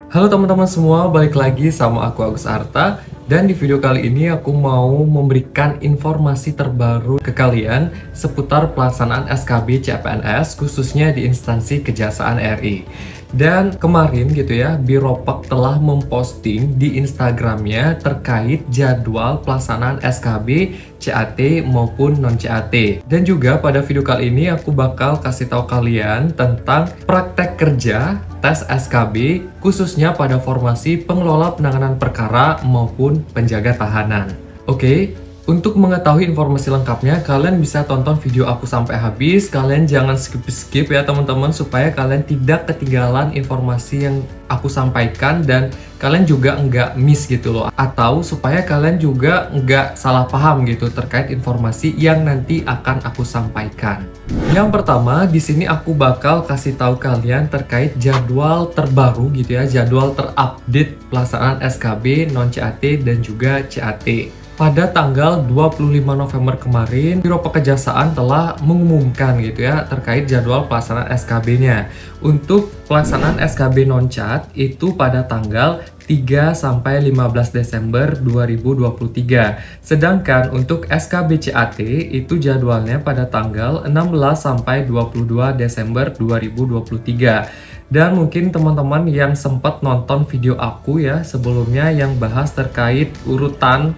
Halo teman-teman semua, balik lagi sama aku Agus Arta. Dan di video kali ini aku mau memberikan informasi terbaru ke kalian seputar pelaksanaan SKB CPNS khususnya di instansi Kejaksaan RI. Dan kemarin gitu ya, Biropek telah memposting di Instagramnya terkait jadwal pelaksanaan SKB CAT maupun non-CAT. Dan juga pada video kali ini aku bakal kasih tahu kalian tentang praktek kerja tes SKB khususnya pada formasi pengelola penanganan perkara maupun penjaga tahanan. Oke, untuk mengetahui informasi lengkapnya kalian bisa tonton video aku sampai habis. Kalian jangan skip ya teman-teman, supaya kalian tidak ketinggalan informasi yang aku sampaikan dan kalian juga nggak miss gitu loh, atau supaya kalian juga nggak salah paham gitu terkait informasi yang nanti akan aku sampaikan. Yang pertama, di sini aku bakal kasih tahu kalian terkait jadwal terbaru gitu ya, jadwal terupdate pelaksanaan SKB non-CAT dan juga CAT. Pada tanggal 25 November kemarin, Biropek Kejaksaan telah mengumumkan gitu ya terkait jadwal pelaksanaan SKB-nya. Untuk pelaksanaan SKB non-CAT itu pada tanggal 3 sampai 15 Desember 2023. Sedangkan untuk SKB CAT itu jadwalnya pada tanggal 16 sampai 22 Desember 2023. Dan mungkin teman-teman yang sempat nonton video aku ya sebelumnya yang bahas terkait urutan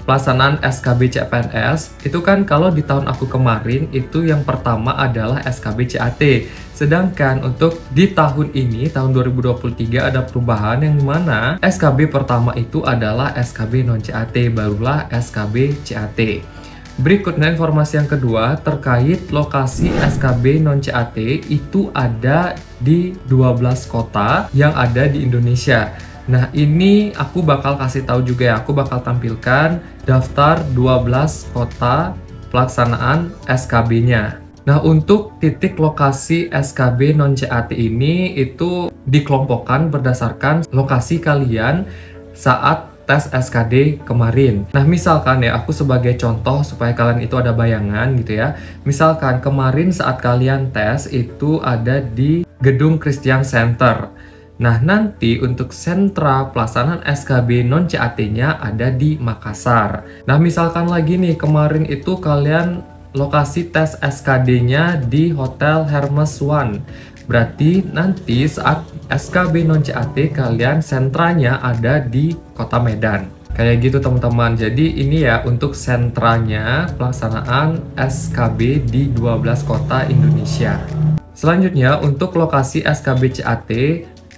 pelaksanaan SKB CPNS, itu kan kalau di tahun aku kemarin itu yang pertama adalah SKB CAT. Sedangkan untuk di tahun ini, tahun 2023 ada perubahan yang mana SKB pertama itu adalah SKB non-CAT, barulah SKB CAT. Berikutnya informasi yang kedua terkait lokasi SKB non-CAT itu ada di 12 kota yang ada di Indonesia. Nah, ini aku bakal kasih tahu juga ya, aku bakal tampilkan daftar 12 kota pelaksanaan SKB-nya. Nah, untuk titik lokasi SKB non-CAT ini itu dikelompokkan berdasarkan lokasi kalian saat tes SKD kemarin. Nah, misalkan ya, aku sebagai contoh supaya kalian itu ada bayangan gitu ya. Misalkan kemarin saat kalian tes itu ada di Gedung Christian Center. Nah, nanti untuk sentra pelaksanaan SKB non-CAT-nya ada di Makassar. Nah, misalkan lagi nih, kemarin itu kalian lokasi tes SKD-nya di Hotel Hermes One. Berarti nanti saat SKB non-CAT kalian sentranya ada di Kota Medan. Kayak gitu teman-teman. Jadi ini ya untuk sentranya pelaksanaan SKB di 12 kota Indonesia. Selanjutnya untuk lokasi SKB CAT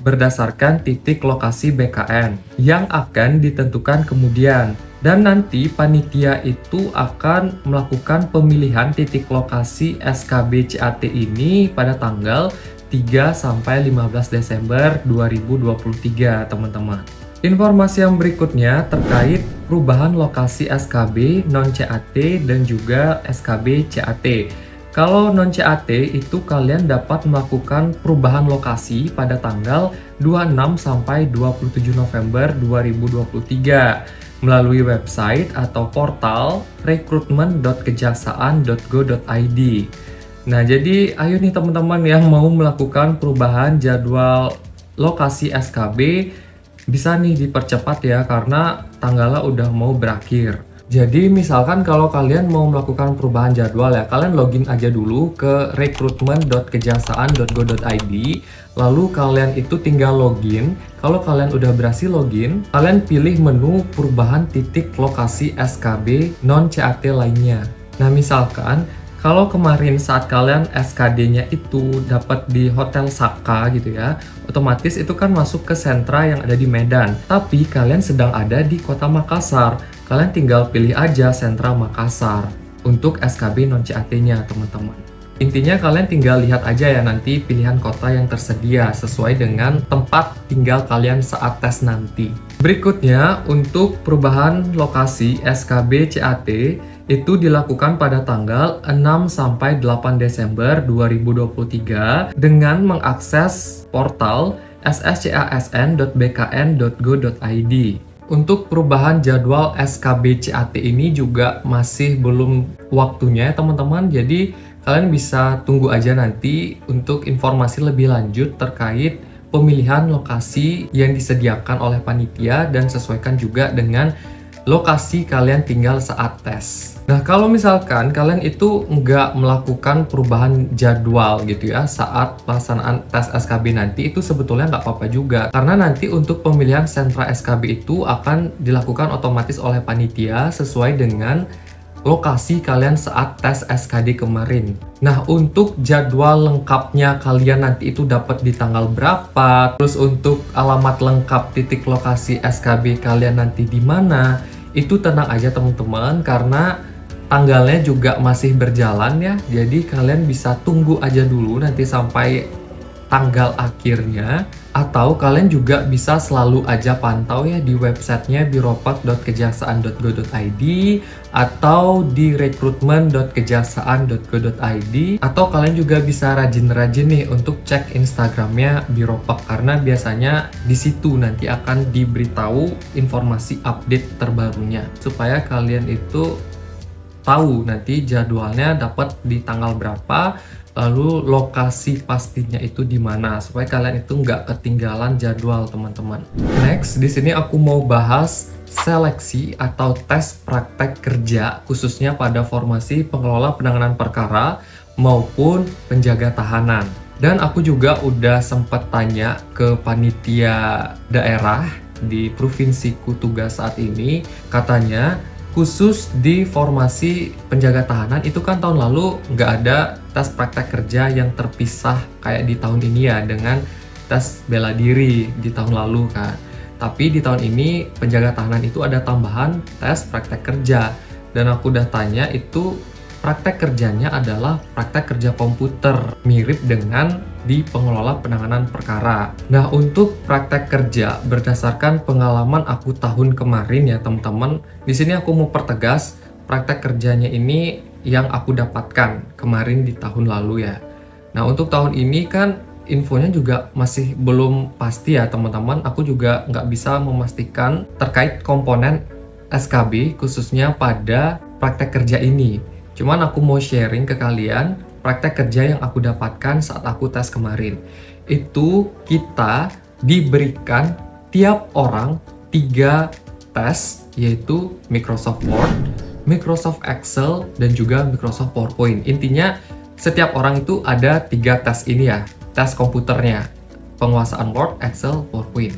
berdasarkan titik lokasi BKN yang akan ditentukan kemudian, dan nanti panitia itu akan melakukan pemilihan titik lokasi SKB CAT ini pada tanggal 3 sampai 15 Desember 2023 teman-teman. Informasi yang berikutnya terkait perubahan lokasi SKB non-CAT dan juga SKB CAT. Kalau non-CAT itu kalian dapat melakukan perubahan lokasi pada tanggal 26 sampai 27 November 2023 melalui website atau portal recruitment.kejaksaan.go.id. Nah, jadi ayo nih teman-teman yang mau melakukan perubahan jadwal lokasi SKB bisa nih dipercepat ya karena tanggalnya udah mau berakhir. Jadi misalkan kalau kalian mau melakukan perubahan jadwal ya, kalian login aja dulu ke recruitment.kejaksaan.go.id. Lalu kalian itu tinggal login. Kalau kalian udah berhasil login, kalian pilih menu perubahan titik lokasi SKB non-CAT lainnya. Nah, misalkan kalau kemarin saat kalian SKD-nya itu dapat di Hotel Saka gitu ya, otomatis itu kan masuk ke sentra yang ada di Medan. Tapi kalian sedang ada di Kota Makassar. Kalian tinggal pilih aja sentra Makassar untuk SKB non-CAT-nya teman-teman. Intinya kalian tinggal lihat aja ya nanti pilihan kota yang tersedia sesuai dengan tempat tinggal kalian saat tes nanti. Berikutnya untuk perubahan lokasi SKB CAT itu dilakukan pada tanggal 6 sampai 8 Desember 2023 dengan mengakses portal sscasn.bkn.go.id. Untuk perubahan jadwal SKB CAT ini juga masih belum waktunya ya teman-teman. Jadi kalian bisa tunggu aja nanti untuk informasi lebih lanjut terkait pemilihan lokasi yang disediakan oleh panitia dan sesuaikan juga dengan lokasi kalian tinggal saat tes. Nah, kalau misalkan kalian itu nggak melakukan perubahan jadwal gitu ya saat pelaksanaan tes SKB nanti, itu sebetulnya nggak apa-apa juga. Karena nanti untuk pemilihan sentra SKB itu akan dilakukan otomatis oleh panitia sesuai dengan lokasi kalian saat tes SKD kemarin. Nah, untuk jadwal lengkapnya kalian nanti itu dapat di tanggal berapa, terus untuk alamat lengkap titik lokasi SKB kalian nanti di mana, itu tenang aja teman-teman, karena tanggalnya juga masih berjalan ya. Jadi kalian bisa tunggu aja dulu nanti sampai tanggal akhirnya, atau kalian juga bisa selalu aja pantau ya di websitenya biropak.kejaksaan.go.id atau di rekrutmen.kejaksaan.go.id, atau kalian juga bisa rajin-rajin nih untuk cek Instagramnya Biropak, karena biasanya di situ nanti akan diberitahu informasi update terbarunya supaya kalian itu tahu nanti jadwalnya dapat di tanggal berapa, lalu lokasi pastinya itu di mana, supaya kalian itu nggak ketinggalan jadwal teman-teman. Next, di sini aku mau bahas seleksi atau tes praktek kerja khususnya pada formasi pengelola penanganan perkara maupun penjaga tahanan. Dan aku juga udah sempat tanya ke panitia daerah di provinsiku tugas saat ini, katanya khusus di formasi penjaga tahanan itu kan tahun lalu nggak ada tes praktek kerja yang terpisah kayak di tahun ini ya, dengan tes bela diri di tahun lalu kan. Tapi di tahun ini penjaga tahanan itu ada tambahan tes praktek kerja, dan aku udah tanya itu praktek kerjanya adalah praktek kerja komputer, mirip dengan di pengelola penanganan perkara. Nah, untuk praktek kerja berdasarkan pengalaman aku tahun kemarin ya teman-teman, di sini aku mau pertegas praktek kerjanya ini yang aku dapatkan kemarin di tahun lalu ya. Nah, untuk tahun ini kan infonya juga masih belum pasti ya teman-teman. Aku juga nggak bisa memastikan terkait komponen SKB khususnya pada praktek kerja ini. Cuman aku mau sharing ke kalian praktek kerja yang aku dapatkan saat aku tes kemarin. Itu kita diberikan tiap orang 3 tes, yaitu Microsoft Word, Microsoft Excel, dan juga Microsoft PowerPoint. Intinya setiap orang itu ada 3 tes ini ya, tes komputernya, penguasaan Word, Excel, PowerPoint.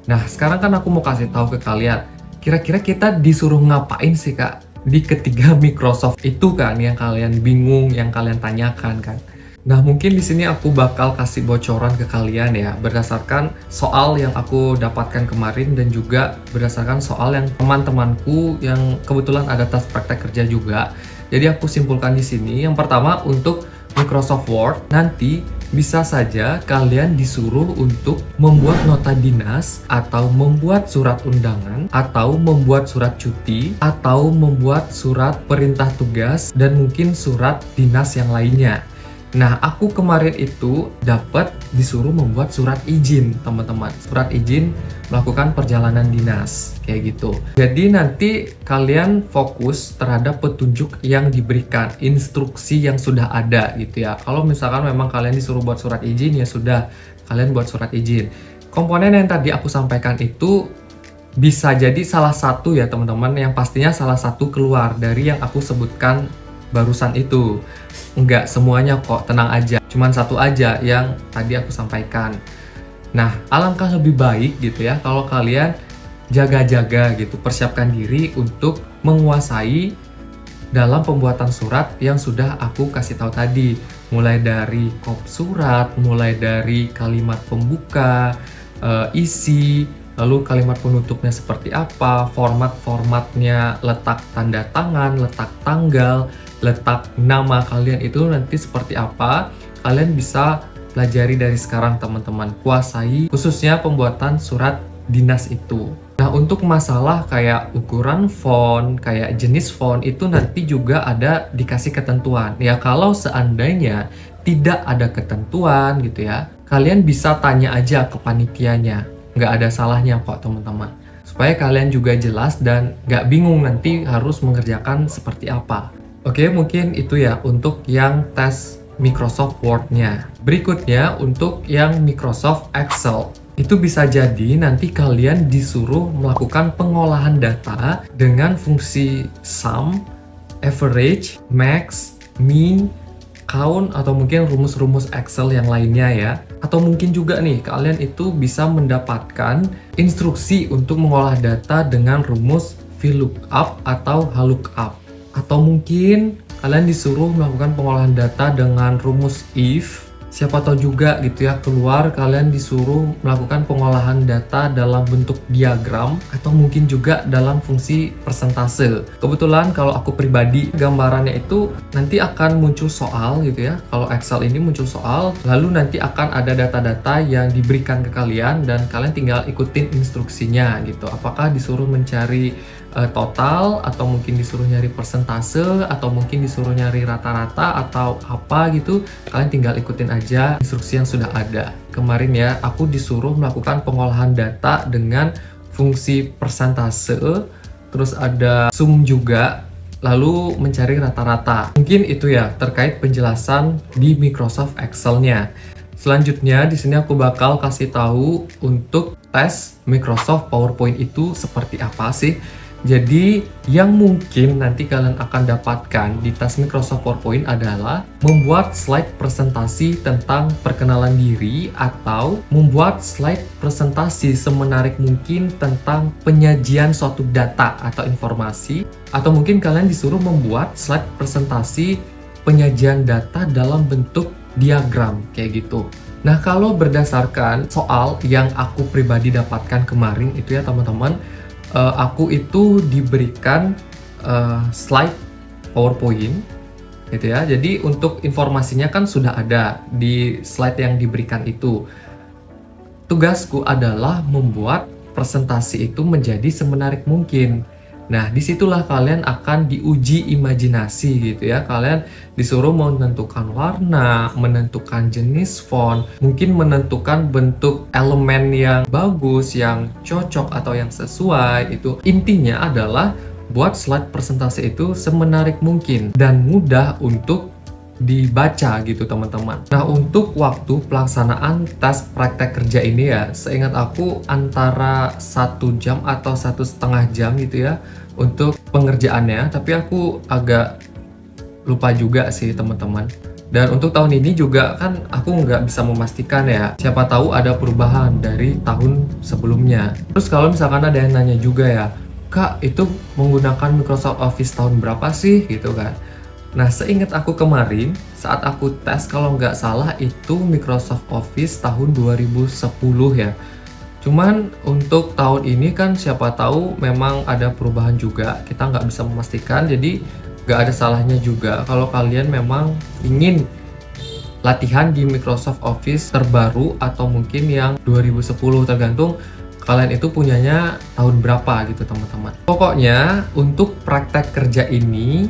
Nah, sekarang kan aku mau kasih tahu ke kalian, kira-kira kita disuruh ngapain sih kak di ketiga Microsoft itu kan, yang kalian bingung, yang kalian tanyakan kan. Nah, mungkin di sini aku bakal kasih bocoran ke kalian ya, berdasarkan soal yang aku dapatkan kemarin dan juga berdasarkan soal yang teman-temanku yang kebetulan ada tes praktek kerja juga. Jadi aku simpulkan di sini. Yang pertama, untuk Microsoft Word, nanti bisa saja kalian disuruh untuk membuat nota dinas, atau membuat surat undangan, atau membuat surat cuti, atau membuat surat perintah tugas, dan mungkin surat dinas yang lainnya. Nah, aku kemarin itu dapat disuruh membuat surat izin, teman-teman. Surat izin melakukan perjalanan dinas, kayak gitu. Jadi nanti kalian fokus terhadap petunjuk yang diberikan, instruksi yang sudah ada gitu ya. Kalau misalkan memang kalian disuruh buat surat izin, ya sudah, kalian buat surat izin. Komponen yang tadi aku sampaikan itu bisa jadi salah satu ya teman-teman, yang pastinya salah satu keluar dari yang aku sebutkan barusan itu. Enggak semuanya kok, tenang aja. Cuman satu aja yang tadi aku sampaikan. Nah, alangkah lebih baik gitu ya kalau kalian jaga-jaga gitu, persiapkan diri untuk menguasai dalam pembuatan surat yang sudah aku kasih tahu tadi. Mulai dari kop surat, mulai dari kalimat pembuka, isi, lalu kalimat penutupnya seperti apa, formatnya, letak tanda tangan, letak tanggal, letak nama kalian itu nanti seperti apa. Kalian bisa pelajari dari sekarang teman-teman, kuasai khususnya pembuatan surat dinas itu. Nah, untuk masalah kayak ukuran font, kayak jenis font, itu nanti juga ada dikasih ketentuan. Ya, kalau seandainya tidak ada ketentuan gitu ya, kalian bisa tanya aja ke panitianya. Nggak ada salahnya kok teman-teman. Supaya kalian juga jelas dan nggak bingung nanti harus mengerjakan seperti apa. Oke, mungkin itu ya untuk yang tes Microsoft Word-nya. Berikutnya untuk yang Microsoft Excel. Itu bisa jadi nanti kalian disuruh melakukan pengolahan data dengan fungsi sum, average, max, mean, count, atau mungkin rumus-rumus Excel yang lainnya ya. Atau mungkin juga nih kalian itu bisa mendapatkan instruksi untuk mengolah data dengan rumus VLOOKUP atau HLOOKUP. Atau mungkin kalian disuruh melakukan pengolahan data dengan rumus if. Siapa tahu juga gitu ya, keluar kalian disuruh melakukan pengolahan data dalam bentuk diagram atau mungkin juga dalam fungsi persentase. Kebetulan kalau aku pribadi gambarannya itu nanti akan muncul soal gitu ya. Kalau Excel ini muncul soal, lalu nanti akan ada data-data yang diberikan ke kalian dan kalian tinggal ikutin instruksinya gitu. Apakah disuruh mencari total, atau mungkin disuruh nyari persentase, atau mungkin disuruh nyari rata-rata atau apa gitu, kalian tinggal ikutin aja instruksi yang sudah ada. Kemarin ya aku disuruh melakukan pengolahan data dengan fungsi persentase, terus ada sum juga, lalu mencari rata-rata. Mungkin itu ya terkait penjelasan di Microsoft Excel-nya. Selanjutnya di sini aku bakal kasih tahu untuk tes Microsoft PowerPoint itu seperti apa sih. Jadi yang mungkin nanti kalian akan dapatkan di tes Microsoft PowerPoint adalah membuat slide presentasi tentang perkenalan diri atau membuat slide presentasi semenarik mungkin tentang penyajian suatu data atau informasi, atau mungkin kalian disuruh membuat slide presentasi penyajian data dalam bentuk diagram kayak gitu. Nah, kalau berdasarkan soal yang aku pribadi dapatkan kemarin itu ya teman-teman, aku itu diberikan slide PowerPoint gitu ya. Jadi untuk informasinya kan sudah ada di slide yang diberikan itu. Tugasku adalah membuat presentasi itu menjadi semenarik mungkin. Nah, disitulah kalian akan diuji imajinasi gitu ya. Kalian disuruh menentukan warna, menentukan jenis font, mungkin menentukan bentuk elemen yang bagus, yang cocok atau yang sesuai. Itu intinya adalah buat slide presentasi itu semenarik mungkin dan mudah untuk dibaca gitu teman-teman. Nah, untuk waktu pelaksanaan tes praktek kerja ini ya, seingat aku antara 1 jam atau 1,5 jam gitu ya untuk pengerjaannya, tapi aku agak lupa juga sih teman-teman. Dan untuk tahun ini juga kan aku nggak bisa memastikan ya, siapa tahu ada perubahan dari tahun sebelumnya. Terus kalau misalkan ada yang nanya juga ya, Kak itu menggunakan Microsoft Office tahun berapa sih gitu kan. Nah, seingat aku kemarin, saat aku tes kalau nggak salah itu Microsoft Office tahun 2010 ya. Cuman untuk tahun ini kan siapa tahu memang ada perubahan juga, kita nggak bisa memastikan, jadi nggak ada salahnya juga kalau kalian memang ingin latihan di Microsoft Office terbaru atau mungkin yang 2010, tergantung kalian itu punyanya tahun berapa gitu teman-teman. Pokoknya untuk praktek kerja ini,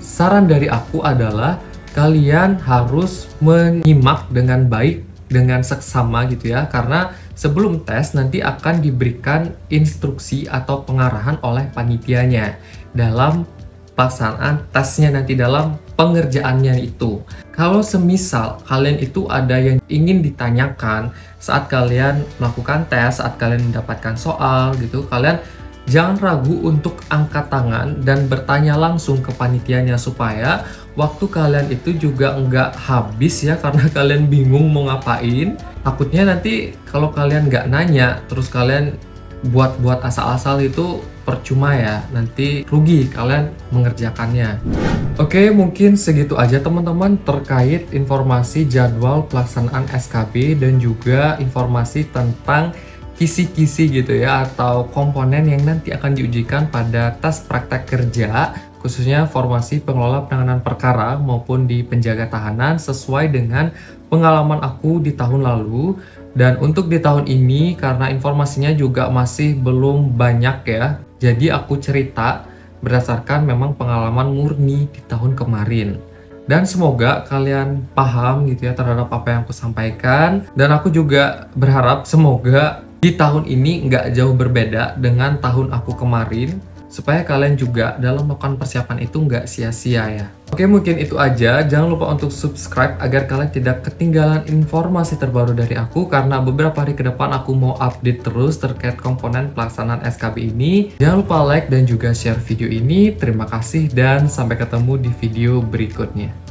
saran dari aku adalah kalian harus menyimak dengan baik, dengan seksama gitu ya, karena sebelum tes nanti akan diberikan instruksi atau pengarahan oleh panitianya dalam pelaksanaan tesnya nanti, dalam pengerjaannya itu. Kalau semisal kalian itu ada yang ingin ditanyakan saat kalian melakukan tes, saat kalian mendapatkan soal gitu, kalian jangan ragu untuk angkat tangan dan bertanya langsung ke panitianya supaya waktu kalian itu juga nggak habis ya karena kalian bingung mau ngapain. Takutnya nanti kalau kalian nggak nanya terus kalian buat-buat asal-asal itu percuma ya, nanti rugi kalian mengerjakannya. Oke, mungkin segitu aja teman-teman terkait informasi jadwal pelaksanaan SKB dan juga informasi tentang kisi-kisi gitu ya, atau komponen yang nanti akan diujikan pada tes praktek kerja, khususnya formasi pengelola penanganan perkara maupun di penjaga tahanan sesuai dengan pengalaman aku di tahun lalu. Dan untuk di tahun ini karena informasinya juga masih belum banyak ya, jadi aku cerita berdasarkan memang pengalaman murni di tahun kemarin. Dan semoga kalian paham gitu ya terhadap apa yang aku sampaikan, dan aku juga berharap semoga di tahun ini nggak jauh berbeda dengan tahun aku kemarin. supaya kalian juga dalam melakukan persiapan itu nggak sia-sia ya. Oke, mungkin itu aja. Jangan lupa untuk subscribe agar kalian tidak ketinggalan informasi terbaru dari aku, karena beberapa hari ke depan aku mau update terus terkait komponen pelaksanaan SKB ini. Jangan lupa like dan juga share video ini. Terima kasih dan sampai ketemu di video berikutnya.